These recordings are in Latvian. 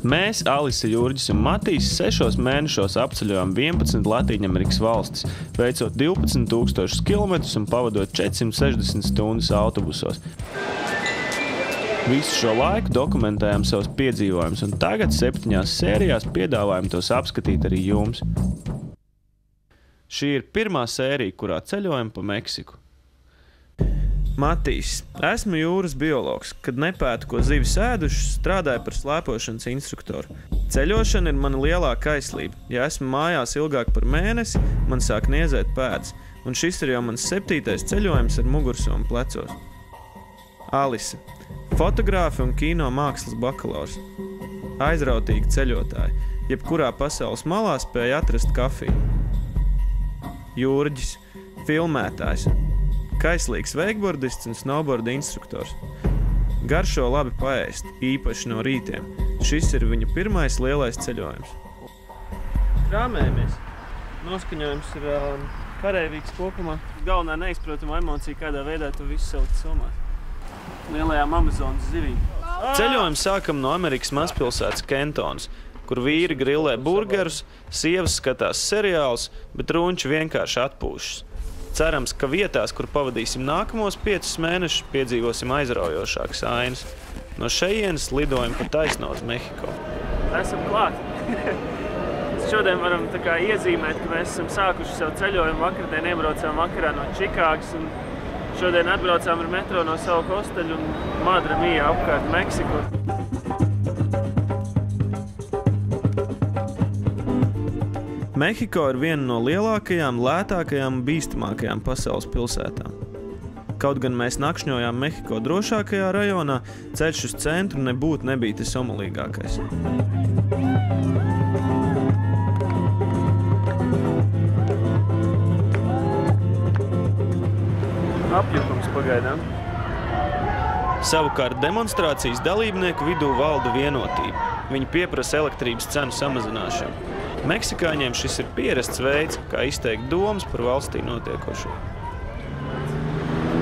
Mēs, Alise, Jurģis un Matīs, 6 mēnešos apceļojām 11 Latīņamerikas valstis, veicot 12,000 kilometrus un pavadot 460 stundas autobusos. Visu šo laiku dokumentējām savus piedzīvojumus, un tagad 7 sērijās piedāvājam tos apskatīt arī jums. Šī ir pirmā sērija, kurā ceļojam pa Meksiku. Matīs, esmu jūras biologs. Kad nepētu, ko zivis ēdušas, strādāju par slēpošanas instruktoru. Ceļošana ir mana lielākā aizslība. Ja esmu mājās ilgāk par mēnesi, man sāk niezēt pēdas, un šis ir jau mans 7. ceļojums ar mugursomu plecos. Alise, fotogrāfe un kino mākslas bakalaurs. Aizrautīgi ceļotāji, jebkurā pasaules malā spēja atrast kafiju. Jurģis, filmētājs. Kaislīgs wakeboardists un snowboarda instruktors. Garšo labi paēst, īpaši no rītiem. Šis ir viņa pirmais lielais ceļojums. Krāmējamies. Noskaņojums ir kareivīgs kopumā. Galvenā neizprotama emocija, kādā veidā to visu salikt somās. Lielajām Amazonas zivīm. Ceļojumu sākam no Amerikas mazpilsētas Kentonas, kur vīri grillē burgerus, sievas skatās seriālus, bet runči vienkārši atpūšas. Cerams, ka vietās, kur pavadīsim nākamos 5 mēnešus, piedzīvosim aizraujošākas ainas. No šejienes lidojam pa taisno uz Mehiko. Esam klāt. Šodien varam tā kā iezīmēt, ka mēs esam sākuši savu ceļojumu. Vakardien iebraucām vakarā no Čikāgas un šodien atbraucām ar metro no savu hosteļu un Madra Mija apkārt Meksiku. Mehiko ir viena no lielākajām, lētākajām un bīstamākajām pasaules pilsētām. Kaut gan mēs nakšņojām Mehiko drošākajā rajonā, ceļš uz centru nebūtu nebija tas omulīgākais. Apjukums pagaidām. Savukārt demonstrācijas dalībnieku vidū valda vienotība. Viņi pieprasa elektrības cenu samazināšanu. Meksikāņiem šis ir pierasts veids, kā izteikt domas par valstī notiekošo.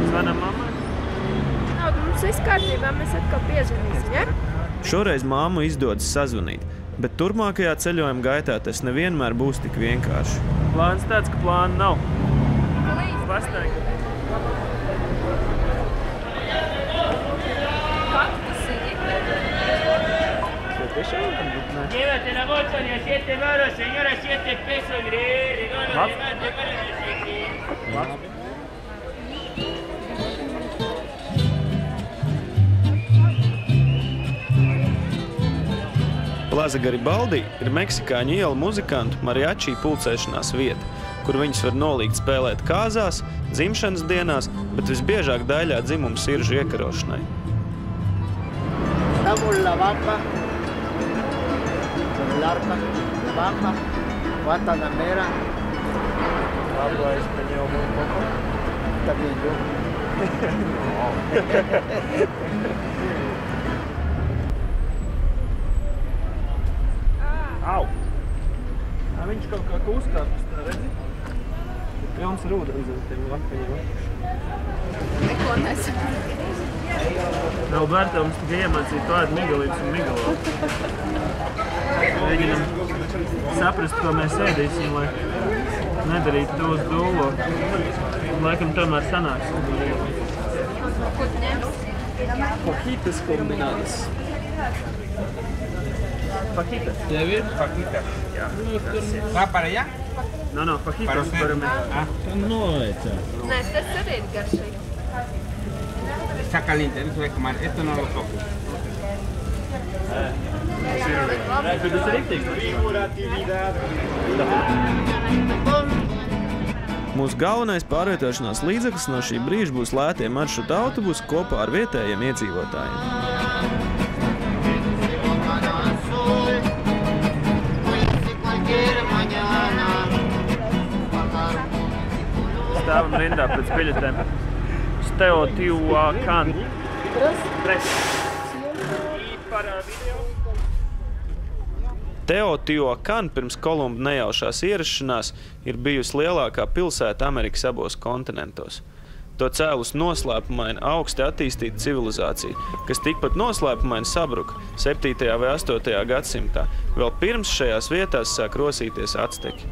Zvanam mammai? Mums viss kārtībā, mēs atkal piezvanīsim, ja? Šoreiz māmu izdodas sazvanīt, bet turpmākajā ceļojuma gaitā tas nevienmēr būs tik vienkārši. Plāns tāds, ka plāna nav. Pastaigi. Llévate la bolsa de 7 varos, señora, 7 pesos, regalo de Plaza Garibaldi ir meksikāņu iela muzikantu mariači pulcēšanās vieta, kur viņus var nolīgt spēlēt kāzās, dzimšanas dienās, bet visbiežāk daļā dzimumu siržu iekarošanai. Arpa, baja, guatanamera. Habla español muy poco. También yo. Au! Viņš kaut kā uzkāpjas, tā redzi? Pilns ar ūdens ar tiem lakaņiem. Neko nesaprot. Alberta mums tikai iemācīja tādu migalības un migalot. Mēģinam saprast, ko mēs ēdīsim, lai nedarītu to uz dūlo. Laikam tomēr sanāks. Ko tu ņemsi? Fajitas kombinātas. Fajitas. ¿Te ves? Fajita. Jā. ¿Va para allá? No, fajitas para mí. No, esta. Nē, tas arī ir garšīgi. Está caliente, no se va a quemar. Esto no lo toco. Tas ir riktīgi. Mūsu galvenais pārvietošanās līdzeklis no šī brīža būs lētie maršruta autobusi kopā ar vietējiem iedzīvotājiem. Stāvam rindā pēc biļetēm. Teotihuacan. Teotihuacan pirms Kolumba nejaušās ierašanās ir bijusi lielākā pilsēta Amerikas abos kontinentos. To cēlus noslēpumaini augsti attīstīta civilizācija, kas tikpat noslēpumaini sabruka 7. vai 8. gadsimtā. Vēl pirms šajās vietās sāk rosīties acteki.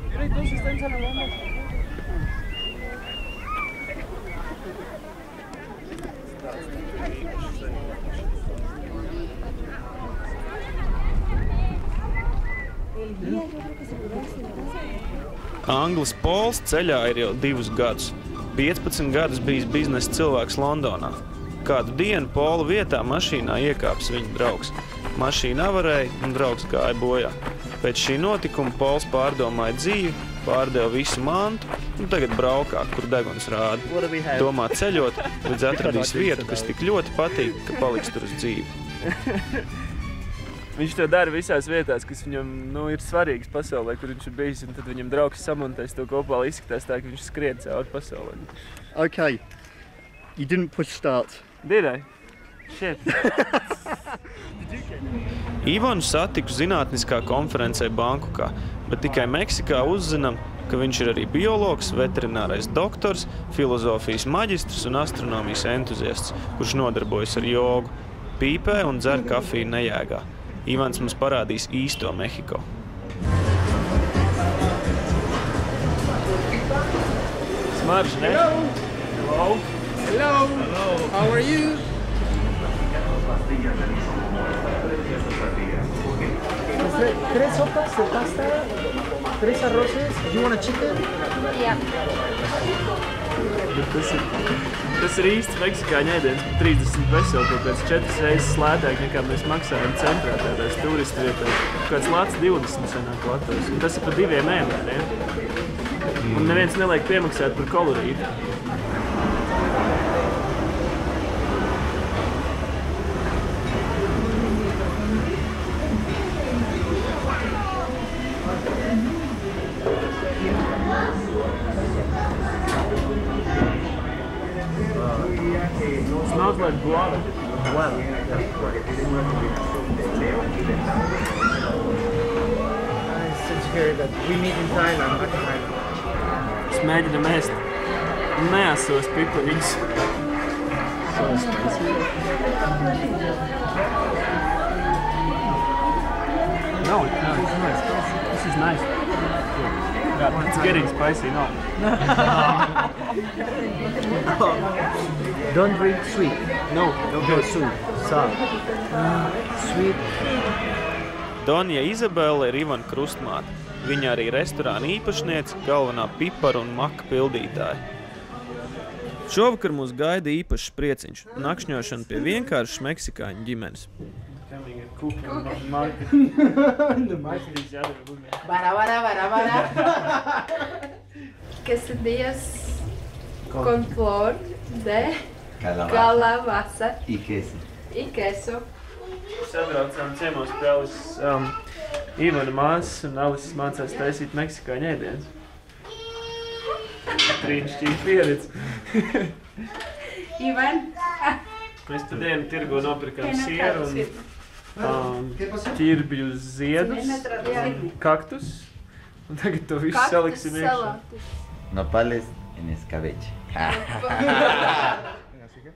Anglis Pols ceļā ir jau 2 gadus. 15 gadus bijis biznesa cilvēks Londonā. Kādu dienu Pola vietā mašīnā iekāps viņa draugs. Mašīna avarēja un draugs gāja bojā. Pēc šī notikuma Pols pārdomāja dzīvi, pārdeva visu mantu un tagad braukā, kur deguns rāda. Domā ceļot, līdz atradīs vietu, kas tik ļoti patīk, ka paliks tur uz dzīvi. Viņš to dara visās vietās, kas viņam ir svarīgas pasaulē, kur viņš ir bijis, un tad viņam draugs samontēs to kopā, lai izskatās tā, ka viņš skrien cauri pasaulē. Okay, you didn't push start. Did I? Shit. Ivanu satiku zinātniskā konferencē Bankokā, bet tikai Meksikā uzzinām, ka viņš ir arī biologs, veterinārais doktors, filozofijas maģistrs un astronomijas entuziasts, kurš nodarbojas ar jogu, pīpē un dzer kafiju nejēgā. Ivans mums parādīs īsto Mehiko. Smarža, ne? Hello. Hello. Hello. How are you? Tres sopas de pasta, 3 arroces. Do you want a chicken? Jā. Tas ir īsts meksikāņu ēdiens, 30 veseli, kaut kāds 4 reizes lētāk nekā mēs maksājam centrā tādās turistu vietās. Kāds lāts 20 senāk latos, un tas ir par 2 ēdieniem. Un neviens neliek piemaksāt par kolorītu. Smells like guava. Well, since you hear that we meet in Thailand, back in Thailand. Es mēģinu mēst neasos pipariņus. So spicy. No, it's nice. This is nice. Yeah, it's getting spicy, no. Don't drink sweet. No, Don't go sweet. Sour. Sweet. Donja Izabela ir Ivana krustmāte. Viņa arī restorāna īpašniece, galvenā piparu un maka pildītāja. Šovakar mūs gaida īpašs prieciņš – nakšņošana pie vienkāršas meksikāņu ģimenes. Quesadillas con flor de calabaza y queso. y queso. Sabraucām ciemos pie Alises, Ivana māsas un Alises mācās taisīt meksikāņu ēdienus. Brīnišķīgi pieredze. Ivan. Mēs pa dienu tirgo nopirkām sieru un ķirbju ziedus, kaktus. Un tagad to visu saliksim iekšā. Nopales en escabeche.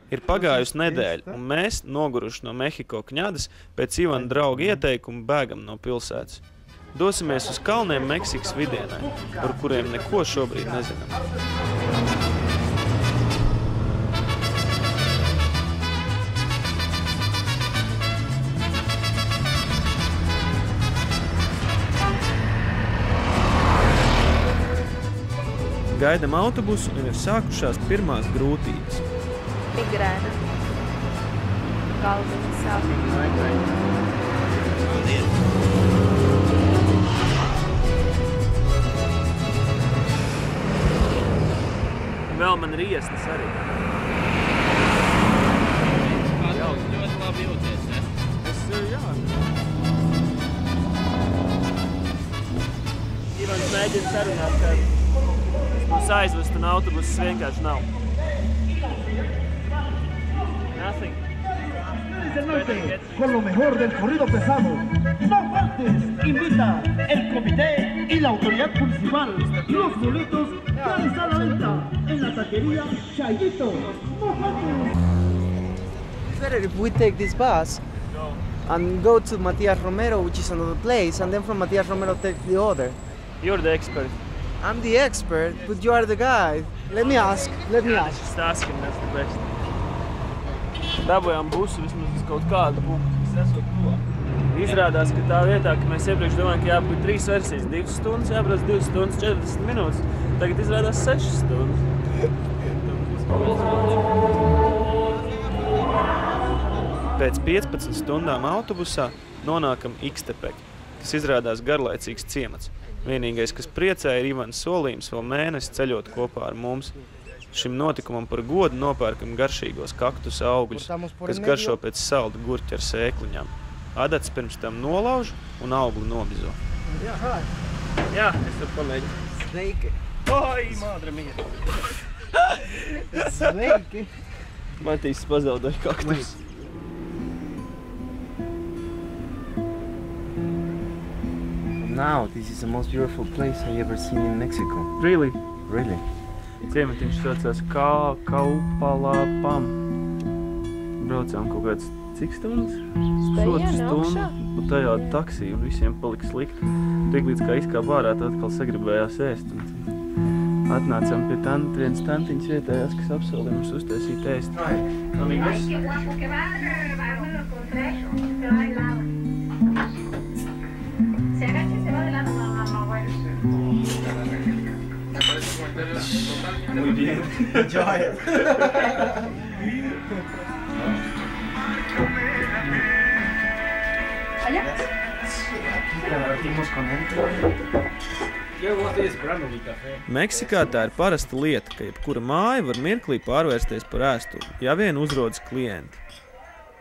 Ir pagājusi nedēļa, un mēs, noguruši no Mehiko kņadas, pēc Ivana drauga ieteikuma bēgam no pilsētas. Dosimies uz kalniem Meksikas vidienē, par kuriem neko šobrīd nezinām. Gaidam autobusu un ir sākušās pirmās grūtības. Migrēna. Galviņa sāp. Vēl man ir iesnas arī. Ļoti labi jūties, ne? Jā. Ivans mēģina sarunāt, ka mums aizvest un autobuses vienkārši nav. Nothing. Con lo mejor del corrido pesado. No faltes, invita el comité y la autoridad municipal. Los boletos están a la venta en la taquería Chayito. No faltes. It's better if we take this bus and go to Matias Romero, which is another place, and then from Matias Romero take the other. You're the expert. I'm the expert, but you are the guide. Let me ask. Just asking, that's the best. Dabojām busu vismaz uz kaut kādu punktu, kas esot tuvāk. Izrādās, ka tā vietā, ka mēs iepriekš domājam, ka jābūt 3 versijas, 2 stundas, jābrauc 2 stundas 40 minūtes. Tagad izrādās 6 stundas. Pēc 15 stundām autobusā nonākam Ikstepeki, kas izrādās garlaicīgs ciemats. Vienīgais, kas priecē, ir Ivans solījums vēl mēnesi ceļot kopā ar mums. Šim notikumam par godu nopērkam garšīgos kaktus augļus, kas garšo pēc salda gurķa ar sēkliņām. Adats pirms tam nolauž un augli nobizo. Jā, es tur pamēģinu. Sveiki. Oi, madre mia! Sveiki. Matīs pazaudēja kaktus. Now, this is the most beautiful place I ever seen in Mexico. Really? Really? Ciematiņš saucās Kaupalapam. Braucām kaut kāds cik stundas? Stundu. Un tajā taksī un visiem palika slikti. Tiklīdz kā izkāp ārā, tad atkal sagribējās ēst. Atnācām pie vienas tantiņas vietējās, kas apsolīja mums uztaisīt ēst. Amigos. Muy bien. Enjoy it. Meksikā tā ir parasta lieta, ka jebkura māja var mirklī pārvērsties par ēstuvi, ja vien uzrodas klienti.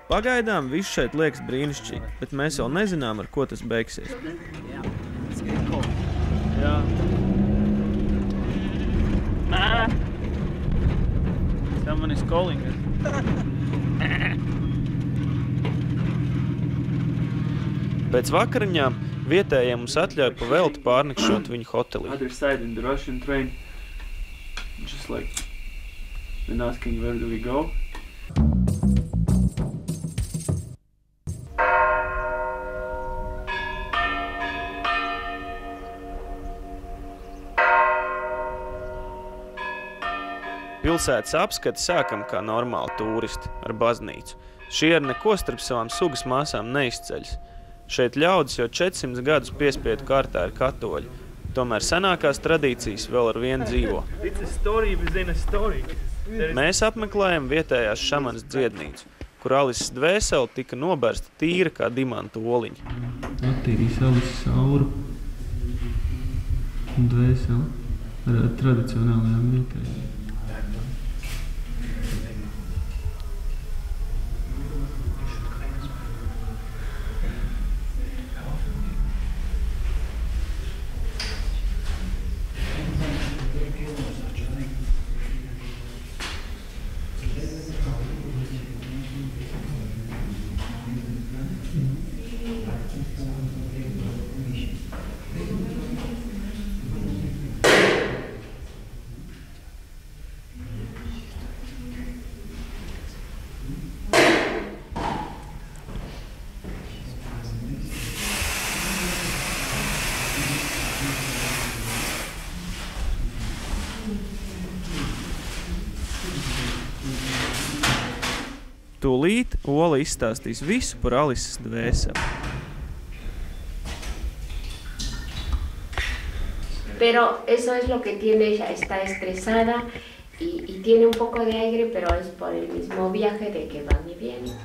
Pagaidām viss šeit liekas brīnišķīgi, bet mēs vēl nezinām, ar ko tas beigsies. Jā. Someone is calling us. Pēc vakariņām vietējiem mums atļauj pa velti pārnakšot viņu hotelī. Other side in the Russian train. Just like, and asking where do we go. Pilsētas apskati sākam kā normāli tūristi ar baznīcu. Šie ar neko starp savām sugas māsām neizceļas. Šeit ļaudis jau 400 gadus piespiedu kārtā ir katoļi. Tomēr senākās tradīcijas vēl ar vienu dzīvo. Mēs apmeklējam vietējās šamanas dziednīcu, kur Alises dvēsele tika nobersta tīra kā dimanta oliņa. Attīrīs Alises auru un dvēseli ar tradicionālajām vietējām. Tūlīt Ola izstāstīs visu par Alises dvēseli. Pero eso es lo que tiene ella, está estresada y tiene un poco de aire, pero es por el mismo viaje de que van y vienen.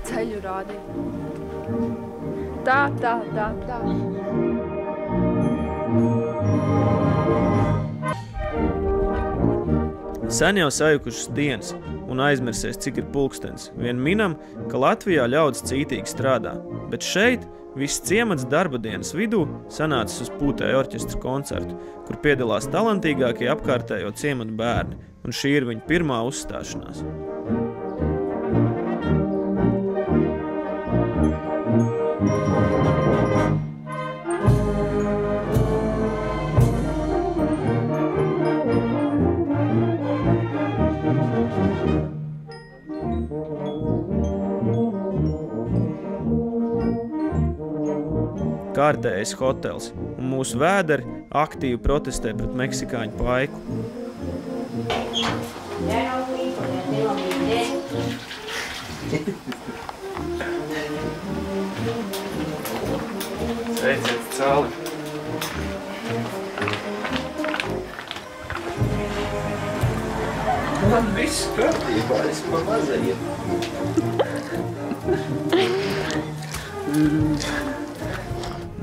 Ceļu rādīt. Tā. Sen jau sajukušas dienas un aizmirsies, cik ir pulkstens. Vien minam, ka Latvijā ļaudis cītīgi strādā, bet šeit Viss ciemats darba dienas vidū sanācis uz Pūtēju orķestra koncertu, kur piedalās talantīgākie apkārtējo ciematu bērni, un šī ir viņa pirmā uzstāšanās. Kārtējais hotels, un mūsu vēderi aktīvi protestē pret meksikāņu paiku. Sveiciet, cāli! Man viss kārtībā, es pa mazajiem.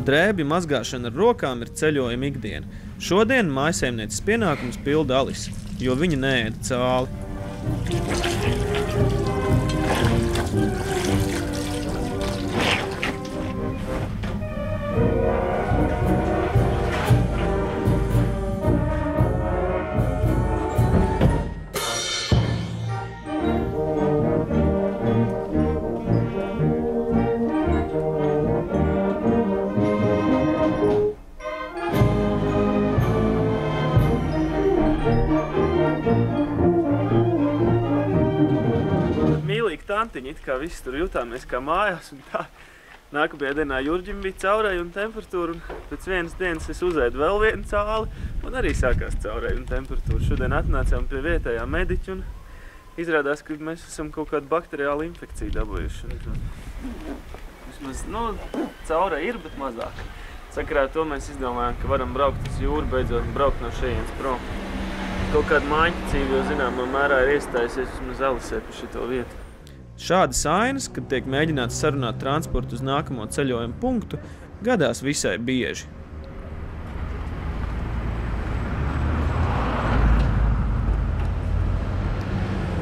Drēbju mazgāšana ar rokām ir ceļojuma ikdiena. Šodien mājsaimnieces pienākums pilda Alise, jo viņa neēda cāli. Tantiņi, it kā visi tur jutāmies kā mājās, un tā. Nākamajā dienā Jurģim bija caurēja un temperatūra, un pēc vienas dienas es uzēdu vēl vienu cāli, un arī sākās caurēja un temperatūra. Šodien atnācām pie vietējā mediķa, un izrādās, ka mēs esam kaut kādu bakteriālu infekciju dabūjuši. Vismaz, caurēja ir, bet mazāk. Sakarā to mēs izdomājām, ka varam braukt uz jūru, beidzot braukt no šejienes prom. Kaut kāda māņķicība, jo zināmā mērā ir iestājusies vismaz Alisē pa šito vietu. Šādas ainas, kad tiek mēģināts sarunāt transportu uz nākamo ceļojumu punktu, gadās visai bieži.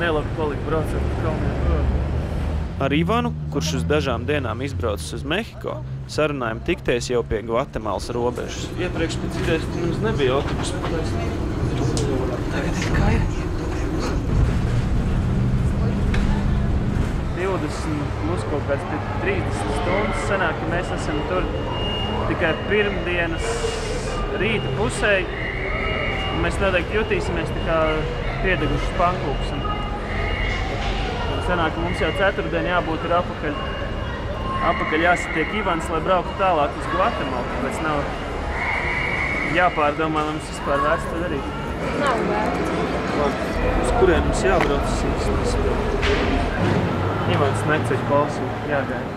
Nelabi palika braucot pa kalniem prom. Ar Ivanu, kurš uz dažām dienām izbraucis uz Mehiko, sarunājam tikties jau pie Gvatemalas robežas. Iepriekš pēc idejas mums nebija autobus. Tagad ir kā ir. 20 plus kaut kāds 30 stundas sanāk, ka mēs esam tur tikai pirmdienas rīta pusē. Mēs noteikti jutīsimies tā kā piedegušas pankūks. Sanāk, ka mums jau ceturtdien jābūt ir apakaļ. Apakaļ jāsatiek Ivans, lai brauktu tālāk uz Gvatemalu, tāpēc nav jāpārdomā, lai mums vispār vērts to darīt. Nav vērts. Uz kuriem mums jābrauc? Ivans neceļ kolsu, jāgaida.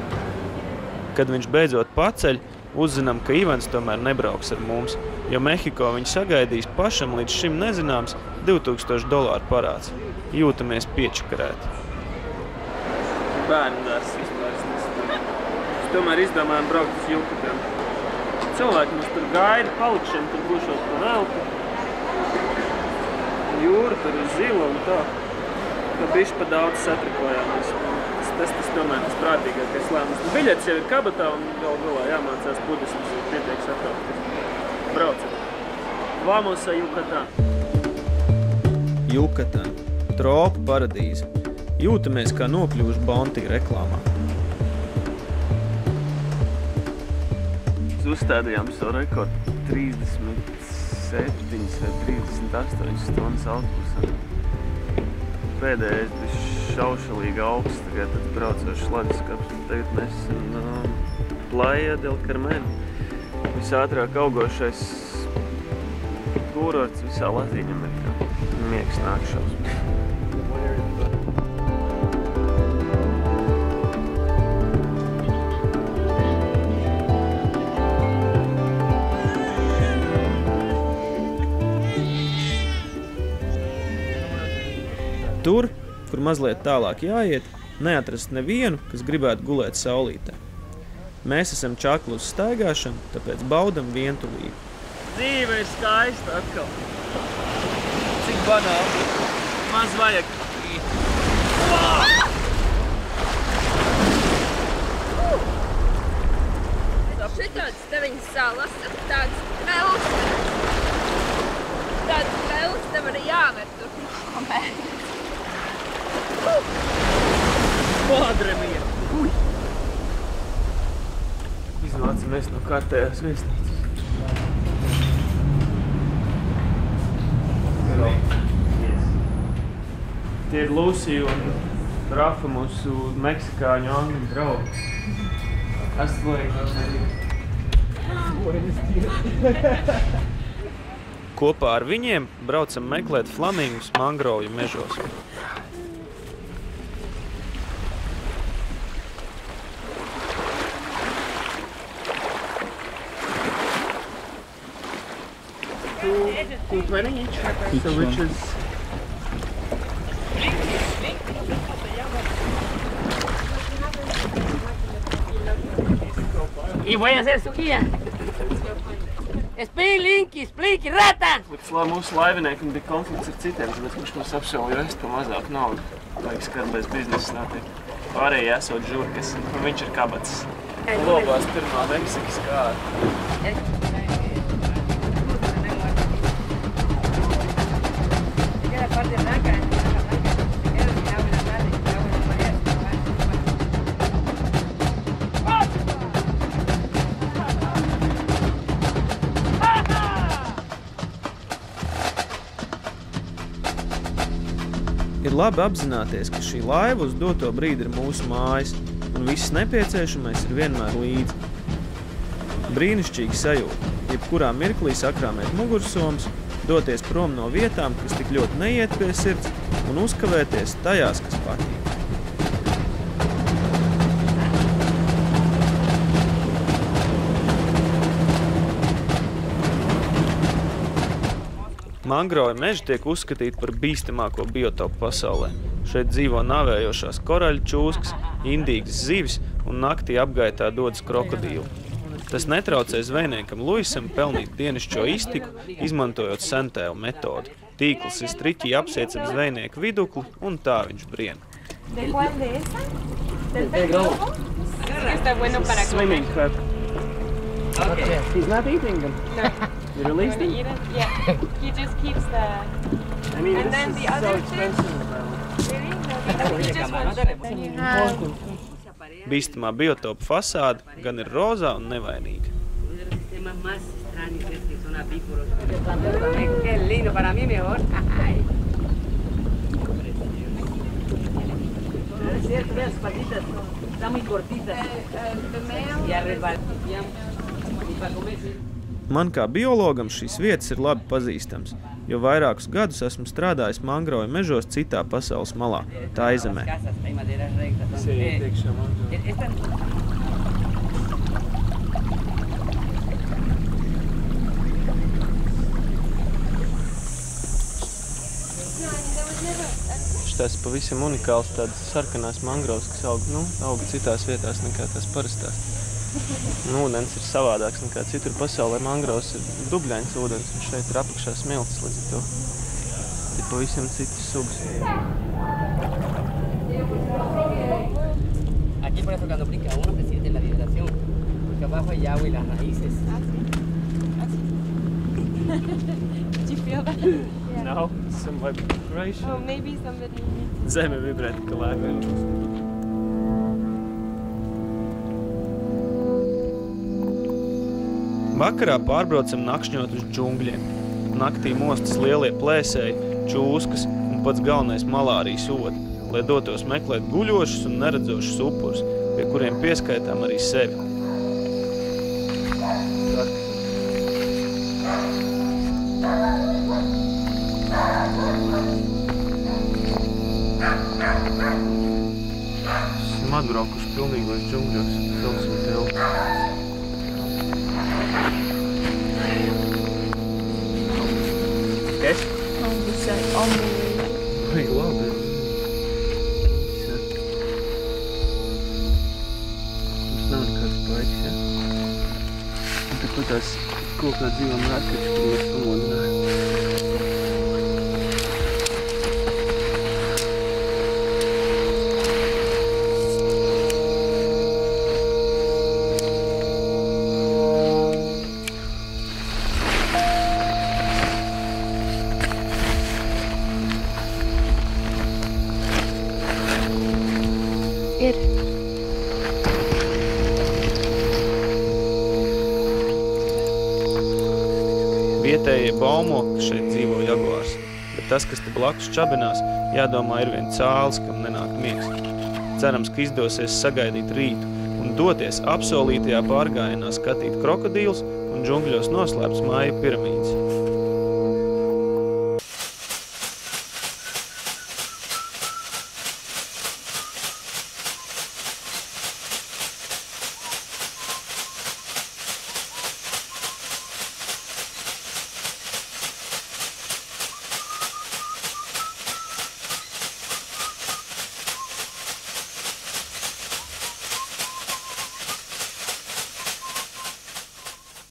Kad viņš beidzot paceļ, uzzinām, ka Ivans tomēr nebrauks ar mums, jo Mehiko viņš sagaidīs pašam līdz šim nezināms $2000 parāds. Jūtamies piečakarēti. Bērnu dārs vispār nesaprot. Es tomēr izdomājām braukt uz Jukatām. Cilvēki mums tur gaida, palikšana tur būšot pa velti. Jūra tur ir zila un tā. Ka bišķi pa daudz satrikojāmies. Tas tomēr tas prātīgākais lēmums. Biļetes jau ir kabatā un galā jāmācās budismas un pietiek satraukties. Braucam. Vamos a Jukatán. Jukatán. Tropu paradīze. Jūtamies kā nokļuvuši Bounty reklāmā. Uzstādījām savu rekordu 37 vai 38 stundas autobusā. Pēdējais bija šaušalīgi augsts, tagad braucošs leduskapis, un tagad mēs esam Playa del Carmen. Visātrāk augošais kūrorts visā Latīņamerikā. Miegs nāk šausmas. Tur, kur mazliet tālāk jāiet, neatrast nevienu, kas gribētu gulēt saulītē. Mēs esam čakli uz staigāšanu, tāpēc baudam vientulību. Dzīve ir skaista atkal. Cik banāli. Maz vajag. Šitāds te viņas salas, tāds kvēls. Tāds kvēls tev arī jāver tur. Madre mia! Izvācamies no kārtējās viesnīcas. Tie ir Lucy un Rafa, mūsu meksikāņu angļu draugi. Hasta luego. Kopā ar viņiem braucam meklēt flamingus mangrovju mežos. $2.20 each. So which is Y voy a hacer su guía. Spīlinki, splīki, rata! Bet mūsu laiviniekam bija konflikts ar citiem, tāpēc viņš mums apsolīja vest pa mazāk naudu. Laikas, kad bez biznesa notiek. Pārējie esot žurkas, un viņš ir kabatas. Lobās pirmā Meksikas kāda. Ir labi apzināties, ka šī laiva uz doto brīdi ir mūsu mājas, un viss nepieciešamais ir vienmēr līdzi. Brīnišķīgi sajūta, jebkurā mirklī sakrāmēt mugursomas, doties prom no vietām, kas tik ļoti neiet pie sirds, un uzkavēties tajās, kas patīk. Mangrovi meži tiek uzskatīti par bīstamāko biotopu pasaulē. Šeit dzīvo navējošās koraļu čūskas, indīgas zivis un naktī apgaitā dodas krokodīli. Tas netraucē zvejniekam Luisam pelnīt dienišķo iztiku, izmantojot sentēlu metodu. Tīkls ir striķi apsiec ap zvejnieku vidukli un tā viņš brien. Swimming crab. Okay. He's not eating them. No. You released him? Eat it? Yeah. He just keeps the... I mean, and then the other Bīstamā biotopa fasāde gan ir rozā un nevainīga. Qué lindo, para mí mejor. Las patitas están muy cortitas. Y arriba. Man kā biologam šīs vietas ir labi pazīstams, jo vairākus gadus esmu strādājis mangrovu mežos citā pasaules malā, Taizemē. Šitais pavisam unikāls tādas sarkanās mangrovas, kas aug citās vietās nekā tās parastās. Ūdens ir savādāks nekā citur pasaulē. Mangrovs ir dubļains ūdens, un šeit ir apakšā smiltis līdz to. Ir pavisam citas sugas. Aquí por eso cuando brinca uno se siente la vibración, porque abajo hay agua y las raíces. Did you feel that? Yeah. No, some vibration. Oh, maybe somebody... Zeme vibrē tikai lēkā. Vakarā pārbraucam nakšņot uz džungļiem. Naktī mostas lielie plēsēji, čūskas un pats galvenais malārijas odi, lai dotos meklēt guļošus un neredzošus upurus, pie kuriem pieskaitām arī sevi. Esam atbraukuši pilnīgos džungļos, saucam telpu. Kas? Vai labi. Mums nav nekāds paiķis, ja? Un tikko tās kopā dzīvo mērkači, kur mēs pamodinājām. Vietējie baumo, ka šeit dzīvo jaguārs, bet tas, kas te blakus čabinās, jādomā ir vien cālis, kam nenāk miegs. Cerams, ka izdosies sagaidīt rītu un doties apsolītajā pārgājienā skatīt krokodīlus un džungļos noslēpts māju piramīdas.